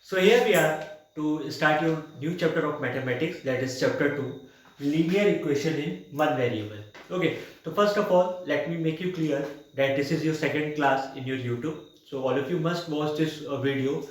So here we are to start your new chapter of mathematics, that is chapter 2, linear equation in one variable. Okay, so first of all, let me make you clear that this is your second class in your YouTube. So all of you must watch this video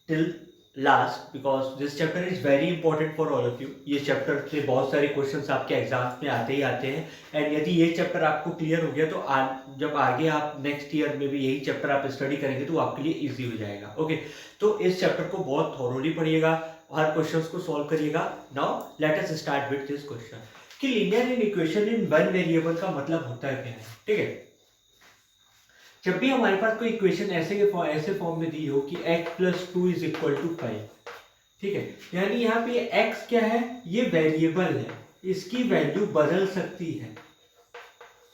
till last because this chapter is very important for all of you. ये chapter से बहुत सारे questions आपके exams में आते ही आते हैं and यदि ये चैप्टर आपको क्लियर हो गया तो जब आगे आप नेक्स्ट ईयर में भी यही चैप्टर आप स्टडी करेंगे तो आपके लिए इजी हो जाएगा। ओके, तो इस चैप्टर को बहुत थॉरोली पढ़िएगा, हर क्वेश्चंस को सॉल्व करिएगा। Now let us start with this question कि linear in equation in one variable का मतलब होता है क्या है। ठीक है, जब भी हमारे पास कोई इक्वेशन ऐसे फॉर्म में दी हो कि x plus 2 is equal to 5, ठीक है, यानी यहाँ पे x क्या है, ये वेरिएबल है, इसकी वैल्यू बदल सकती है।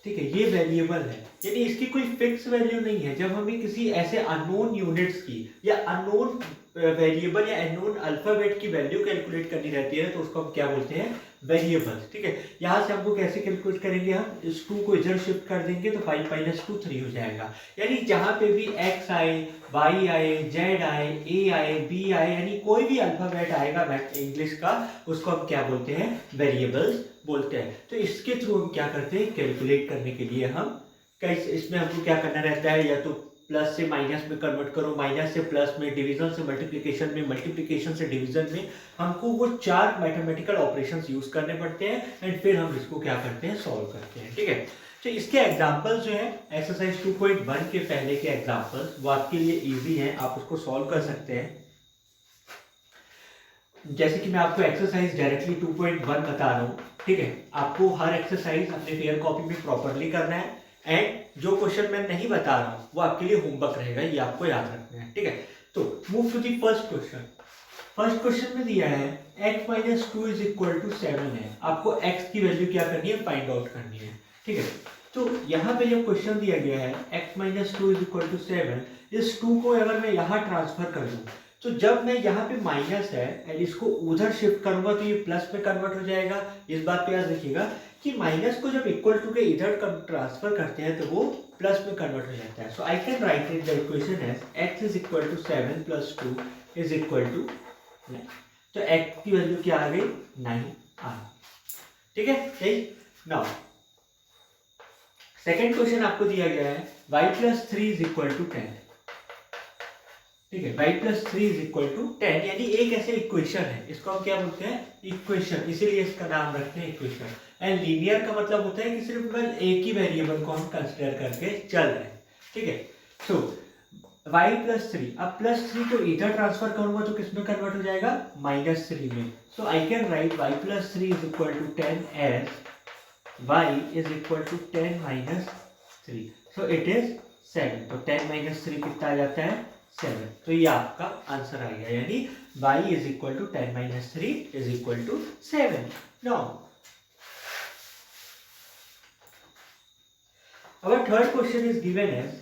ठीक है, ये वेरिएबल है यानी इसकी कोई फिक्स वैल्यू नहीं है। जब हमें किसी ऐसे अननोन यूनिट्स की या अननोन वेरिएबल या अननोन अल्फाबेट की वैल्यू कैलकुलेट करनी रहती है तो उसको हम क्या बोलते हैं, वेरिएबल्स। ठीक है, यहाँ से हमको कैसे कैलकुलेट करेंगे, हम इस 2 को इधर शिफ्ट कर देंगे तो 5 माइनस 2 3 हो जाएगा। यानी जहाँ पे भी x आए, y आए, z आए, a आए, b आए, यानी कोई भी अल्फाबेट आएगा इंग्लिश का, उसको हम क्या बोलते हैं, वेरिएबल्स बोलते हैं। तो इसके थ्रू हम क्या करते हैं, कैलकुलेट करने के लिए हम इसमें हमको क्या करना रहता है, या तो प्लस से माइनस में कन्वर्ट करो, माइनस से प्लस में, डिवीजन से मल्टीप्लिकेशन में, मल्टीप्लिकेशन से डिवीजन में, हमको वो 4 मैथमेटिकल ऑपरेशंस यूज करने पड़ते हैं एंड फिर हम इसको क्या करते हैं, सॉल्व करते हैं। ठीक है, तो इसके एग्जांपल्स जो है एक्सरसाइज 2.1 के पहले के एग्जांपल्स वो आपके लिए इजी हैं, आप उसको सॉल्व कर सकते हैं। जैसे कि मैं आपको एक्सरसाइज डायरेक्टली 2.1 बता रहा हूँ। ठीक है, आपको हर एक्सरसाइज अपने फेयर कॉपी में प्रॉपरली करना है एंड जो क्वेश्चन मैं नहीं बता रहा हूँ वो आपके लिए होमवर्क रहेगा, ये आपको याद रखना है। ठीक है, तो move to the first question. First question में दिया है x minus 2 is equal to 7 है, आपको x की वैल्यू क्या करनी है, फाइंड आउट करनी है। ठीक है, तो यहाँ पे जो क्वेश्चन दिया गया है x minus 2 is equal to 7, इस 2 को अगर मैं यहाँ ट्रांसफर कर दूँ तो जब मैं यहाँ पे माइनस है एंड इसको उधर शिफ्ट करूंगा तो ये प्लस में कन्वर्ट हो जाएगा। इस बात पे याद रखिएगा कि माइनस को जब इक्वल टू के इधर ट्रांसफर करते हैं तो वो प्लस में कन्वर्ट हो जाता है। So I can write it the equation as x is equal to 7 plus 2 is equal to 9। तो x की वैल्यू क्या आ गई, 9 आ गई। ठीक है, यही। नाउ सेकेंड क्वेश्चन आपको दिया गया है y plus 3 is equal to 10। ठीक है, y plus 3 is equal to 10, यानी एक ऐसे इक्वेशन है, इसको हम क्या बोलते हैं, इक्वेशन, इसीलिए इसका नाम रखते हैं इक्वेशन। एंड लीनियर का मतलब होता है कि सिर्फ एक ही वेरिएबल को हम कंसिडर करके चल रहे हैं। ठीक है, सो y प्लस 3, अब प्लस 3 को इधर ट्रांसफर करूंगा तो किस में कन्वर्ट हो जाएगा, माइनस 3 में। So I can write y plus 3 is equal to 10 as y is equal to 10 minus 3, so it is 7। तो 10 माइनस 3 कितना आ जाता है, 7। तो ये आपका आंसर आ गया, यानी y is equal to 10 minus 3 is equal to 7। Now our third question is given as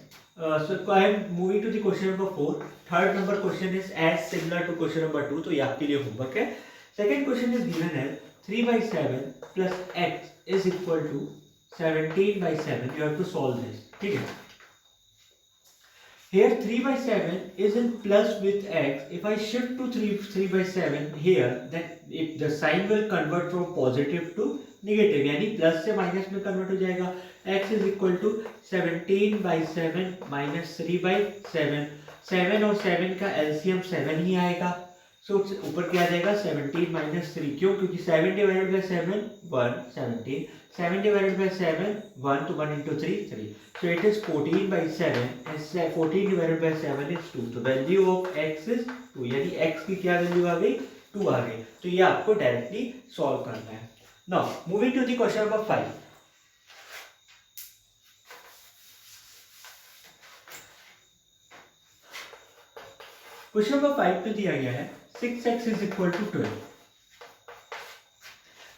so I am moving to the question number 4. Third number question is as similar to question number 2, तो ये आपके लिए homework है। Second question is given as 3 by 7 plus x is equal to 17 by 7. You have to solve this. ठीक है, here 3 by 7 is in plus with x. If I shift to 3 by 7 here, then if the sign will convert from positive to negative, यानी plus से minus में convert हो जाएगा। x is equal to 17 by 7 minus 3 by 7। 7 और 7 का LCM 7 ही आएगा। सो ऊपर क्या आ जाएगा, 17 माइनस 3, क्यों, क्योंकि 7 डिवाइडेड बाई 7 1, 17, 7 डिवाइडेड बाई 7 1, तो 1 into 3 3, so it is 14 by 7 and 14 divided by 7 is 2, तो वैल्यू ऑफ x is 2, यानी x की क्या वैल्यू आ गई, 2 आ गई। तो ये आपको डायरेक्टली सॉल्व करना है। Now moving to the question number 5। Question number 5 में दिया गया है 6x इज इक्वल टू 12।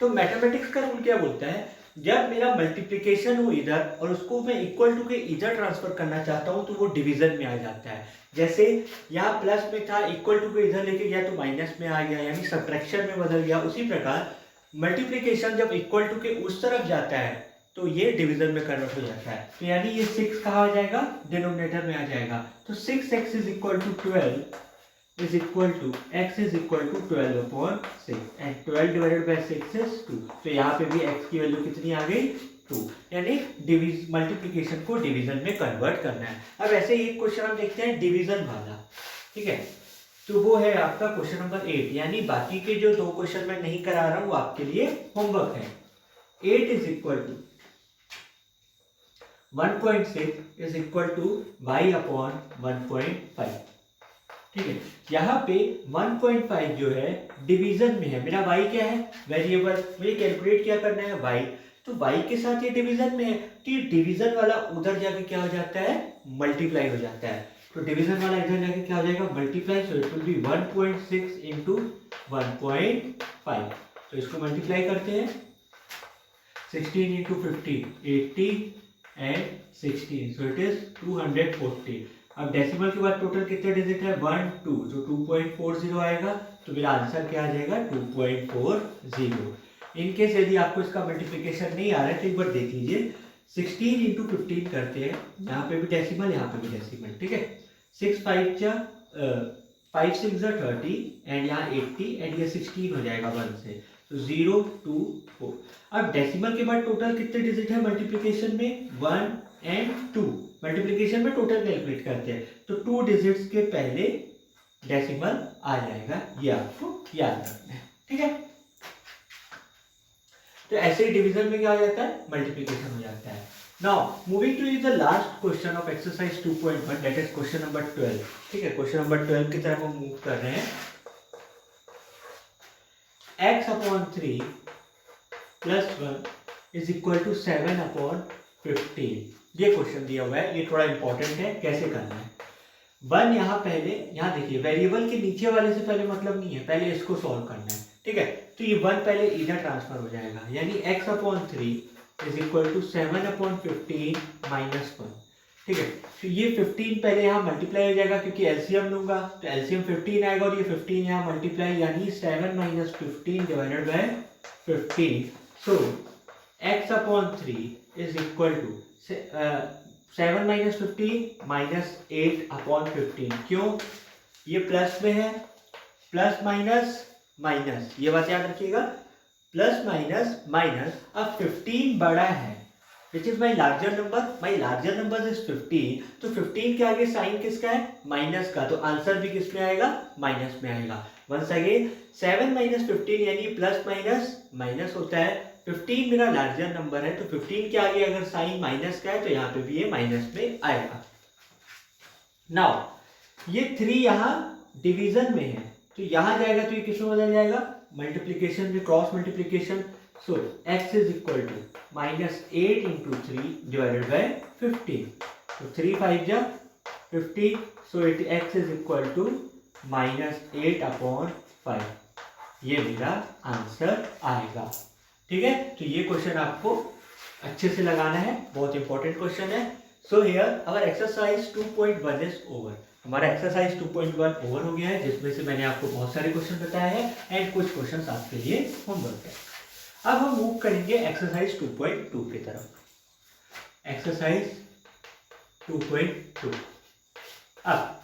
तो मैथमेटिक्स का रूल क्या बोलता है, जब मेरा मल्टीप्लिकेशन हो इधर और उसको मैं इक्वल टू के इधर ट्रांसफर करना चाहता हूं तो वो डिवीजन में आ जाता है। जैसे यहाँ प्लस में था, इक्वल टू के इधर लेके गया तो माइनस में आ गया, यानी सब्ट्रैक्शन में बदल गया। उसी प्रकार मल्टीप्लिकेशन जब इक्वल टू के उस तरफ जाता है तो ये डिवीजन में कन्वर्ट हो जाता है। तो यानी ये 6 कहाँ आ जाएगा, डिनोमिनेटर में आ जाएगा। तो 6x is equal to 12 is equal to x is equal to 12/6 and 12 divided by 6 is 2. तो यहाँ पे भी x की वैल्यू कितनी आ गई 2, यानी मल्टीप्लिकेशन को डिवीजन में कन्वर्ट करना है। अब ऐसे ही एक क्वेश्चन हम देखते हैं डिवीजन वाला, ठीक है, तो वो है आपका क्वेश्चन नंबर 8, यानी बाकी के जो 2 क्वेश्चन मैं नहीं करा रहा हूँ वो आपके लिए होमवर्क है। 8 is equal to 1.6 is equal to y upon 1.5, ठीक है। यहाँ पे 1.5 जो है डिवीजन में है, मेरा y क्या है वेरिएबल, मुझे कैलकुलेट क्या करना है y, तो y के साथ ये डिवीजन में है, तो ये डिवीजन वाला उधर जाके क्या हो जाता है मल्टीप्लाई हो जाता है, तो डिवीजन वाला इधर जाके क्या हो जाएगा multiply, so it will be 1.6 into 1.5, तो इसको मल्टीप्लाई करते हैं 16 into 50 80 and 16, so it is 240। अब डेसिमल के बाद टोटल कितने डिजिट है 1 2, जो 2.40 आएगा, तो मेरा आंसर क्या आ जाएगा 2.40। इनकेस यदि आपको इसका मल्टीप्लिकेशन नहीं आ रहा है तो एक बार देख लीजिए, 16 इंटू 15 करते हैं, यहाँ पे भी डेसिमल यहाँ पे भी डेसिमल, ठीक है, 6 5 जा 5 6 जा 30 एंड यहाँ 80 एंड ये 16 हो जाएगा 1 से, तो 0 2 4। अब डेसिमल के बाद टोटल कितने डिजिट है मल्टीप्लिकेशन में 1 एंड 2, मल्टीप्लिकेशन में टोटल कैलकुलेट करते हैं, तो 2 डिजिट्स के पहले डेसिमल आ जाएगा, ये आपको याद रखना है, ठीक है। तो ऐसे ही डिवीजन में क्या हो जाता है मल्टीप्लिकेशन हो जाता है। Now moving to the last question of exercise 2.1, that is question number 12, ठीक है। क्वेश्चन नंबर 12 की तरफ हम मूव कर रहे हैं। x upon 3 plus 1 is equal to 7 upon 15, ये क्वेश्चन दिया हुआ है, ये थोड़ा इंपॉर्टेंट है, कैसे करना है। 1 यहाँ पहले, यहाँ देखिए वेरिएबल के नीचे वाले से पहले मतलब नहीं है, पहले इसको सॉल्व करना है, ठीक है, तो ये 1 पहले इधर ट्रांसफर हो जाएगा, यानी x upon 3 is equal to 7 upon 15 minus 1, ठीक है। तो ये 15 पहले यहाँ मल्टीप्लाई हो जाएगा क्योंकि एलसीएम लूंगा, तो एलसीएम 15 आएगा और ये 15 यहाँ मल्टीप्लाई, यानी 7 minus 15 divided by 15, so x upon 3 is equal to 7 minus 15 minus 8 upon 15, क्यों, ये प्लस में है, प्लस माइनस माइनस, ये बात याद रखिएगा, प्लस माइनस माइनस। अब 15 बड़ा है, which is my larger number, my larger number is 15, तो 15 के आगे साइन किसका है माइनस का, तो आंसर भी किस में आएगा माइनस में आएगा। वंस अगेन 7 माइनस 15 यानी प्लस माइनस माइनस होता है, 15 मेरा लार्जर नंबर है, तो 15 के आगे अगर साइन माइनस का है तो यहाँ पे भी ये माइनस में आएगा। नाउ ये 3 यहाँ डिवीजन में है, तो यहाँ जाएगा तो ये किस में बदल जाएगा मल्टीप्लीकेशन में, cross multiplication, so x is equal to minus 8 into 3 divided by 15, तो 3 5 जा 50, so it x is equal to minus 8 upon 5, ये मेरा आंसर आएगा, ठीक है। तो ये क्वेश्चन आपको अच्छे से लगाना है, बहुत इंपॉर्टेंट क्वेश्चन है। So here our exercise 2.1 is over, हमारा एक्सरसाइज 2.1 ओवर हो गया है, जिसमें से मैंने आपको बहुत सारे क्वेश्चन बताए हैं एंड कुछ क्वेश्चन आपके लिए होमवर्क है। अब हम मूव करेंगे एक्सरसाइज 2.2 की तरफ। एक्सरसाइज 2.2, अब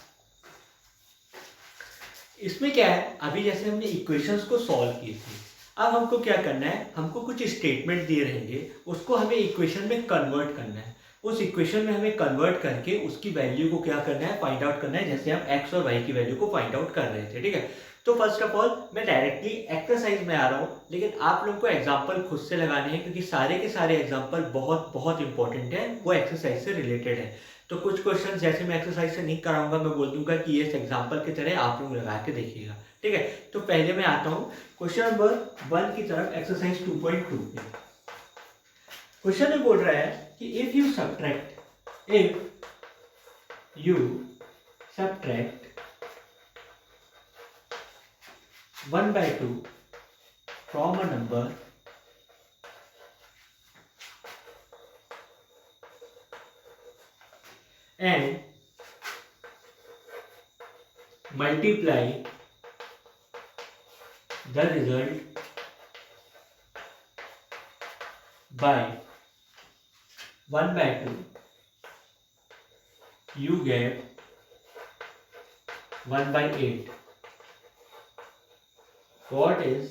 इसमें क्या है, अभी जैसे हमने इक्वेशंस को सॉल्व की थी, अब हमको क्या करना है, हमको कुछ स्टेटमेंट दिए रहेंगे, उसको हमें इक्वेशन में कन्वर्ट करना है, उस इक्वेशन में हमें कन्वर्ट करके उसकी वैल्यू को क्या करना है फाइंड आउट करना है, जैसे हम x और y की वैल्यू को फाइंड आउट कर रहे थे, ठीक है। तो फर्स्ट ऑफ ऑल मैं डायरेक्टली एक्सरसाइज में आ रहा हूँ, लेकिन आप लोगों को एग्जाम्पल खुद से लगाने हैं, क्योंकि सारे के सारे एग्जाम्पल बहुत बहुत इंपॉर्टेंट है, वो एक्सरसाइज से रिलेटेड है। तो कुछ क्वेश्चन जैसे मैं एक्सरसाइज से नहीं कराऊंगा, मैं बोल दूंगा कि ये एग्जाम्पल की तरह आप लोग लगा के देखिएगा, ठीक है। तो पहले मैं आता हूँ क्वेश्चन नंबर 1 की तरफ, एक्सरसाइज 2.2 पे। क्वेश्चन में बोल रहा है कि if you subtract 1/2 from a number and multiply the result by 1/2, you get 1/8. What is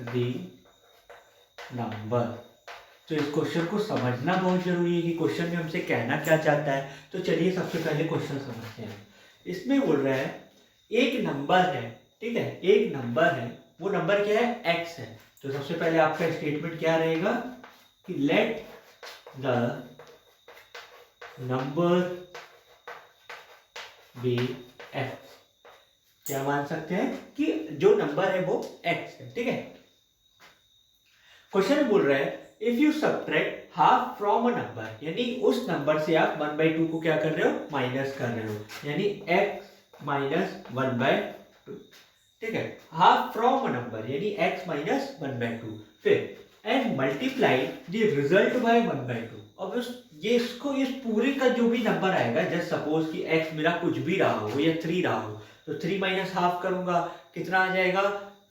the number. तो इस क्वेश्चन को समझना बहुत जरूरी है कि क्वेश्चन में हमसे कहना क्या चाहता है। तो चलिए सबसे पहले क्वेश्चन समझते हैं। इसमें बोल रहा है एक नंबर है, ठीक है, एक नंबर है, वो नंबर क्या है, x है। तो सबसे पहले आपका स्टेटमेंट क्या रहेगा कि let the number be x। क्या मान सकते हैं कि जो नंबर है वो x है, ठीक है। क्वेश्चन बोल रहा है if you subtract half from a number, यानी उस नंबर से आप 1/2 को क्या कर रहे हो, माइनस कर रहे हो, यानी x माइनस 1/2, ठीक है। हाफ फ्रॉम अ नंबर यानी x माइनस 1/2, फिर and multiply the result by 1/2। अब इसको इस पूरे का जो भी नंबर आएगा, जस्ट सपोज कि x मेरा कुछ भी रहा हो या 3 रहा हो, तो 3 माइनस हाफ करूंगा, कितना आ जाएगा,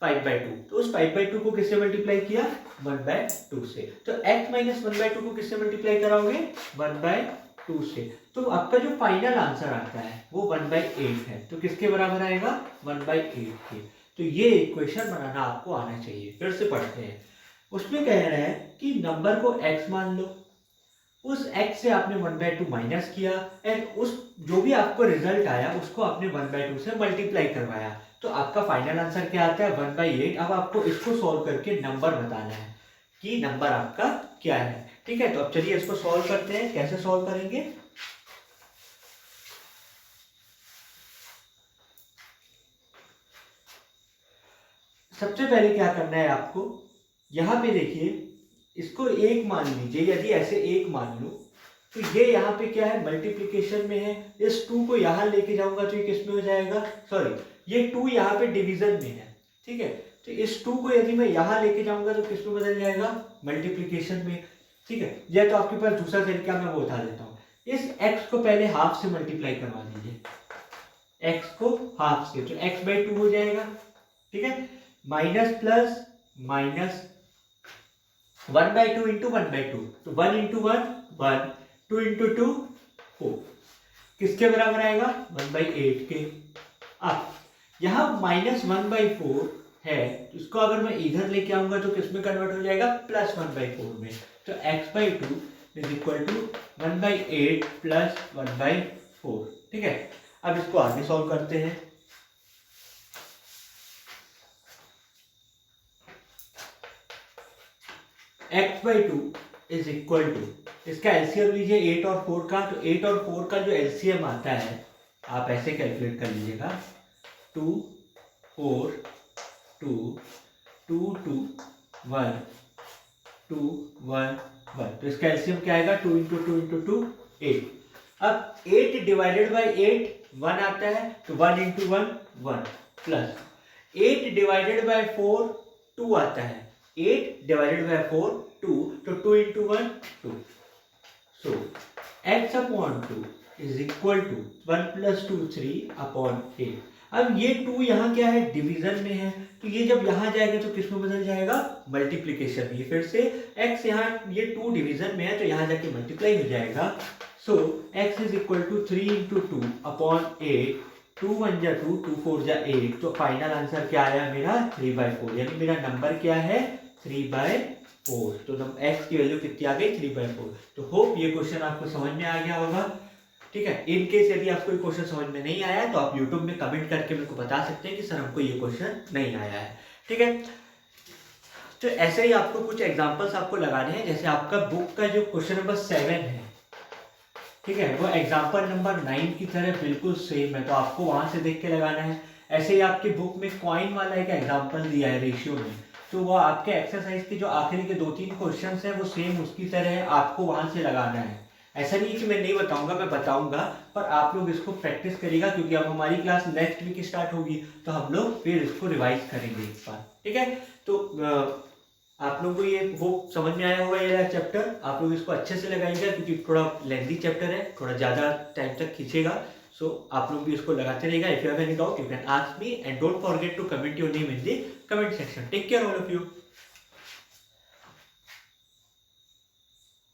5/2। तो उस 5/2 को किससे मल्टीप्लाई किया, 1/2 से। तो x माइनस 1/2 को किससे मल्टीप्लाई कराओगे, 1/2 से। तो आपका जो फाइनल आंसर आता है वो 1/8 है। तो किसके बराबर आएगा, 1/8 के। तो ये इक्वेशन बनाना आपको आना चाहिए। फिर से पढ़ते हैं। उसमें कह रहे हैं कि नंबर को x मान लो, उस x से आपने 1/2 माइनस किया एंड उस जो भी आपको रिजल्ट आया उसको आपने 1/2 से मल्टीप्लाई करवाया। तो आपका फाइनल आंसर क्या आता है, 1/8। अब आपको इसको सॉल्व करके नंबर बताना है कि नंबर आपका क्या है, ठीक है। तो अब चलिए इसको सॉल्व करते हैं। कैसे सॉल्व करेंगे, सबसे पहले क्या करना है आपको, यहां पे देखिए इसको एक मान लीजिए। यदि ऐसे एक मान लो तो ये यहाँ पे क्या है, मल्टीप्लिकेशन में है। इस 2 को यहाँ लेके जाऊंगा तो ये किस में हो जाएगा, सॉरी ये 2 यहाँ पे डिवीजन में है, ठीक है। तो इस 2 को यदि मैं यहाँ लेके जाऊंगा तो किस में बदल जाएगा, मल्टीप्लिकेशन में, ठीक है। या तो आपके पास दूसरा तरीका मैं वो बता देता हूँ। इस x को पहले हाफ से मल्टीप्लाई करवा दीजिए, x को हाफ से, तो x/2 हो जाएगा, ठीक है। माइनस प्लस माइनस 1/2 इंटू 1/2, तो 1 इंटू 1 1, 2 इंटू 2 4, किसके बराबर आएगा, 1/8 के। अब यहाँ -1/4 है, तो इसको अगर मैं इधर लेके आऊंगा तो किस में कन्वर्ट हो जाएगा, +1/4 में। तो x/2 is equal to 1/8 plus 1/4, ठीक है। अब इसको आगे सॉल्व करते हैं। x/2 इज इक्वल टू, इसका एलसीएम लीजिए 8 और 4 का। तो 8 और 4 का जो एलसीएम आता है आप ऐसे कैलकुलेट कर लीजिएगा, 2 4 2 2 2 1 2 1 1। तो इसका एलसीएम क्या आएगा, 2 इंटू 2 इंटू 2 8। अब 8 डिवाइडेड बाई 8 1 आता है, तो 1 इंटू 1 1 प्लस 8 डिवाइडेड बाई 4 2 आता है, 8 डिवाइडेड बाई 4 2, तो 2 into 1 2। So x upon 2 is equal to 1 plus 2 3 upon 8। अब ये 2 यहाँ क्या है, डिवीजन में है, तो ये जब यहाँ जाएगा तो किस में बदल जाएगा, मल्टीप्लिकेशन में। फिर से x यहाँ, ये 2 डिवीजन में है तो यहाँ जाके मल्टीप्लाई हो जाएगा। So x is equal to 3 into 2 upon 8, 2 1 जा 2, 2 4 जा 8। तो फाइनल आंसर क्या आया मेरा, 3/4, यानी मेरा नंबर क्या है, 3/4। तो x की वैल्यू कितनी आ गई, 3/4। तो होप ये क्वेश्चन आपको समझ में आ गया होगा, ठीक है। इन केस यदि आपको ये क्वेश्चन समझ में नहीं आया है तो आप YouTube में कमेंट करके मेरे को बता सकते हैं कि सर हमको ये क्वेश्चन नहीं आया है, ठीक है। तो ऐसे ही आपको कुछ एग्जांपल्स आपको लगाने हैं। जैसे आपका बुक का जो क्वेश्चन नंबर 7 है, ठीक है, वो एग्जाम्पल नंबर 9 की तरह बिल्कुल सेम है, तो आपको वहां से देख के लगाना है। ऐसे ही आपकी बुक में कॉइन वाला एक एग्जाम्पल दिया है रेशियो में, तो वो आपके एक्सरसाइज के जो आखिरी के 2-3 क्वेश्चन है वो सेम उसकी तरह है, आपको वहां से लगाना है। ऐसा नहीं है कि मैं नहीं बताऊंगा, मैं बताऊंगा, पर आप लोग इसको प्रैक्टिस करिएगा क्योंकि अब हमारी क्लास नेक्स्ट वीक स्टार्ट होगी, तो हम लोग फिर इसको रिवाइज करेंगे एक बार, ठीक है। तो आप लोगों को ये वो समझ में आया होगा ये चैप्टर। आप लोग इसको अच्छे से लगाइएगा क्योंकि थोड़ा लेंथी चैप्टर है, थोड़ा ज़्यादा टाइम तक खींचेगा। सो आप लोग भी इसको लगाते रहिएगा। If you have any doubt you can ask me and don't forget to comment your name in the comment section. Take care all of you.